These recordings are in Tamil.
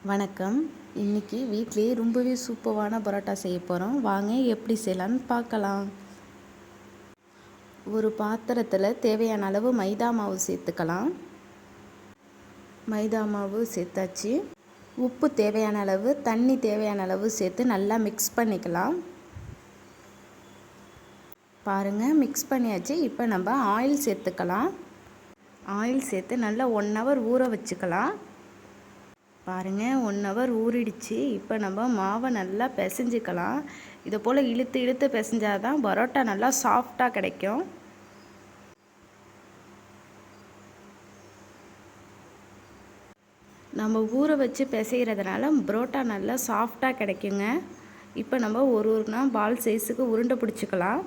வணக்கம். இன்றைக்கி வீட்டிலேயே ரொம்பவே சூப்பரான பரோட்டா செய்ய போகிறோம். வாங்க எப்படி செய்யலான்னு பார்க்கலாம். ஒரு பாத்திரத்தில் தேவையான அளவு மைதா மாவு சேர்த்துக்கலாம். மைதா மாவு சேர்த்தாச்சு. உப்பு தேவையான அளவு, தண்ணி தேவையான அளவு சேர்த்து நல்லா மிக்ஸ் பண்ணிக்கலாம். பாருங்கள், மிக்ஸ் பண்ணியாச்சு. இப்போ நம்ம ஆயில் சேர்த்துக்கலாம். ஆயில் சேர்த்து நல்லா 1 hour ஊற வச்சுக்கலாம். பாருங்கள், 1 hour ஊறிடுச்சு. இப்போ நம்ம மாவை நல்லா பிசைஞ்சிக்கலாம். இதை போல் இழுத்து இழுத்து பிசைஞ்சால் தான் பரோட்டா நல்லா சாஃப்டாக கிடைக்கும். நம்ம ஊற வச்சு பிசைகிறதுனால பரோட்டா நல்லா சாஃப்டாக கிடைக்குங்க. இப்போ நம்ம ஒரு பால் சைஸுக்கு உருண்டை பிடிச்சிக்கலாம்.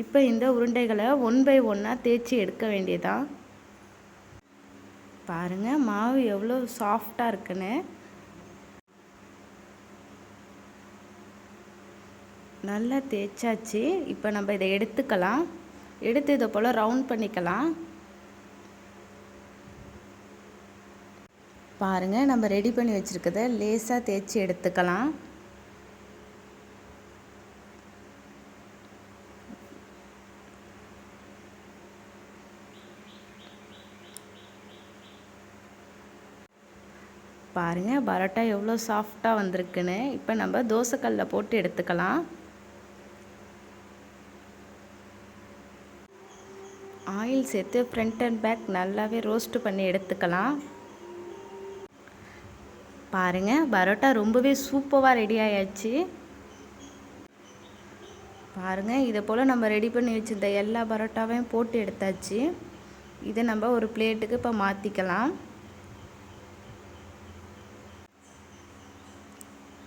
இப்போ இந்த உருண்டைகளை 1 by 1 தேய்ச்சி எடுக்க வேண்டியதான். பாருங்கள், மாவு எவ்வளோ சாஃப்டாக இருக்குன்னு. நல்லா தேய்ச்சாச்சு. இப்போ நம்ம இதை எடுத்துக்கலாம். எடுத்து இதை போல் ரவுண்ட் பண்ணிக்கலாம். பாருங்கள், நம்ம ரெடி பண்ணி வச்சுருக்கதை லேசாக தேய்ச்சி எடுத்துக்கலாம். பாருங்கள், பரோட்டா எவ்வளோ சாஃப்டாக வந்திருக்குன்னு. இப்போ நம்ம தோசைக்கல்லில் போட்டு எடுத்துக்கலாம். ஆயில் சேர்த்து ஃப்ரண்ட் அண்ட் பேக் நல்லாவே ரோஸ்ட் பண்ணி எடுத்துக்கலாம். பாருங்கள், பரோட்டா ரொம்பவே சூப்பராக ரெடி ஆயாச்சு. பாருங்கள், இதை போல் நம்ம ரெடி பண்ணி வச்சுருந்த எல்லா பரோட்டாவையும் போட்டு எடுத்தாச்சு. இதை நம்ம ஒரு பிளேட்டுக்கு இப்போ மாற்றிக்கலாம்.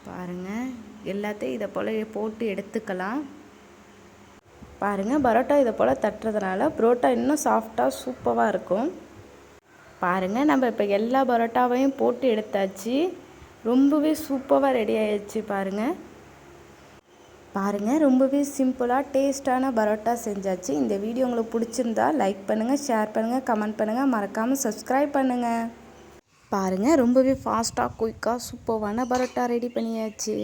பாருங்கள், எல்லாத்தையும் இதை போல் போட்டு எடுத்துக்கலாம். பாருங்கள், பரோட்டா இதை போல் தட்டுறதுனால பரோட்டா இன்னும் சாஃப்டாக சூப்பராக இருக்கும். பாருங்கள், நம்ம இப்போ எல்லா பரோட்டாவையும் போட்டு எடுத்தாச்சு. ரொம்பவே சூப்பராக ரெடி ஆயிடுச்சு. பாருங்கள், ரொம்பவே சிம்பிளாக டேஸ்டான பரோட்டா செஞ்சாச்சு. இந்த வீடியோ உங்களுக்கு பிடிச்சிருந்தா லைக் பண்ணுங்கள், ஷேர் பண்ணுங்கள், கமெண்ட் பண்ணுங்கள், மறக்காமல் சப்ஸ்கிரைப் பண்ணுங்கள். பாருங்கள், ரொம்பவே ஃபாஸ்ட்டாக குயிக்காக சூப்பரான பரோட்டா ரெடி பண்ணியாச்சு.